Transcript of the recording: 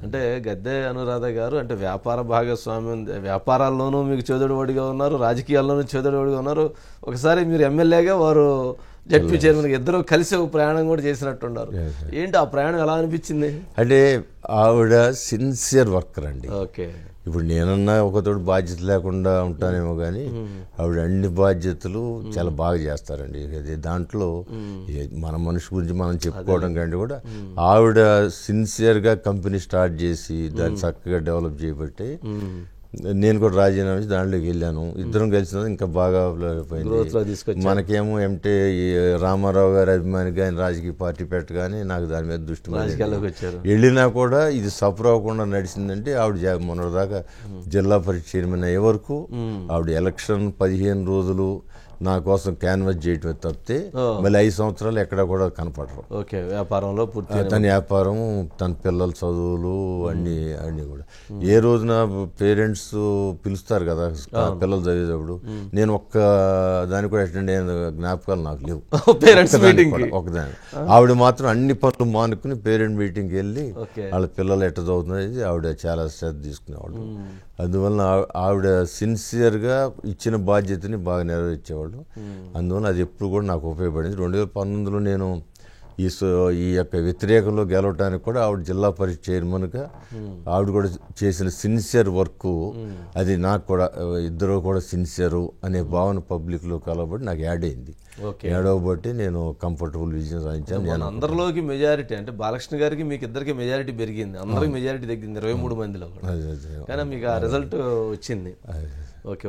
అంటే గద్దె అనురాధ గారు అంటే వ్యాపార భాగస్వామ్యం, వ్యాపారాల్లోనూ మీకు చేదోడువాడిగా ఉన్నారు, రాజకీయాల్లోనూ చేదోడువాడిగా ఉన్నారు. ఒకసారి మీరు ఎమ్మెల్యేగా, వారు జడ్పీ చైర్మన్, ఇద్దరు కలిసి ఒక ప్రయాణం కూడా చేసినట్టున్నారు. ఏంటి ఆ ప్రయాణం ఎలా అనిపించింది? అంటే ఆవిడ సిన్సియర్ వర్కర్ అండి. ఓకే. ఇప్పుడు నేనన్నా ఒకతోటి బాధ్యత లేకుండా ఉంటానేమో కానీ ఆవిడ అన్ని బాధ్యతలు చాలా బాగా చేస్తారండి. అది దాంట్లో మన మనిషి గురించి మనం చెప్పుకోవడం కంటే కూడా ఆవిడ సిన్సియర్గా కంపెనీ స్టార్ట్ చేసి దాన్ని చక్కగా డెవలప్ చేయబట్టి నేను కూడా రాజీనామా చేసి దాంట్లోకి వెళ్ళాను. ఇద్దరం కలిసిన ఇంకా బాగా అయిపోయింది. మనకేమో ఏమిటే రామారావు గారి అభిమానిగా ఆయన రాజకీయ పార్టీ పెట్టగానే నాకు దాని మీద దృష్టి వెళ్ళినా కూడా ఇది సఫర్ అవ్వకుండా నడిచిందంటే ఆవిడ మొన్నటిదాకా జిల్లా పరిషత్ చైర్మన్ అయ్యే వరకు ఆవిడ ఎలక్షన్ 15 రోజులు నా కోసం క్యాన్వాస్ చేయటమే తప్పితే మళ్ళీ 5 సంవత్సరాలు ఎక్కడ కూడా కనపడరు. ఓకే. వ్యాపారంలో పూర్తి తన వ్యాపారం, తన పిల్లల చదువులు అన్నీ కూడా. ఏ రోజున పేరెంట్స్ పిలుస్తారు కదా పిల్లలు చదివేటప్పుడు, నేను ఒక్క దానికి కూడా అటెండ్ అయిన జ్ఞాపకాలు నాకు లేవు. పేరెంట్స్ మీటింగ్ ఒకదాని ఆవిడ మాత్రం అన్ని పనులు మానుకుని పేరెంట్ మీటింగ్కి వెళ్ళి వాళ్ళ పిల్లలు ఎట్ట చదువుతున్నది ఆవిడ చాలా శ్రద్ధ తీసుకునేవాళ్ళు. అందువలన ఆవిడ సిన్సియర్గా ఇచ్చిన బాధ్యతని బాగా నెరవేర్చేవాళ్ళు. అందువల్ల అది ఎప్పుడు కూడా నాకు ఉపయోగపడింది. 2019లో నేను ఈ యొక్క వ్యతిరేకంలో గెలవడానికి కూడా ఆవిడ జిల్లా పరిషత్ చైర్మన్గా ఆవిడ కూడా చేసిన సిన్సియర్ వర్క్, అది నాకు కూడా ఇద్దరు కూడా సిన్సియరు అనే భావన పబ్లిక్లో కలబడి నాకు యాడ్ అయింది. యాడ్ అవ్వబట్టి నేను కంఫర్టబుల్ విజయం సాధించాను. అందరిలోకి మెజారిటీ అంటే బాలకృష్ణ గారికి మీకు ఇద్దరికి మెజారిటీ పెరిగింది, అందరికి మెజారిటీ తగ్గింది 23 మందిలో, కానీ మీకు ఆ రిజల్ట్ వచ్చింది. ఓకే.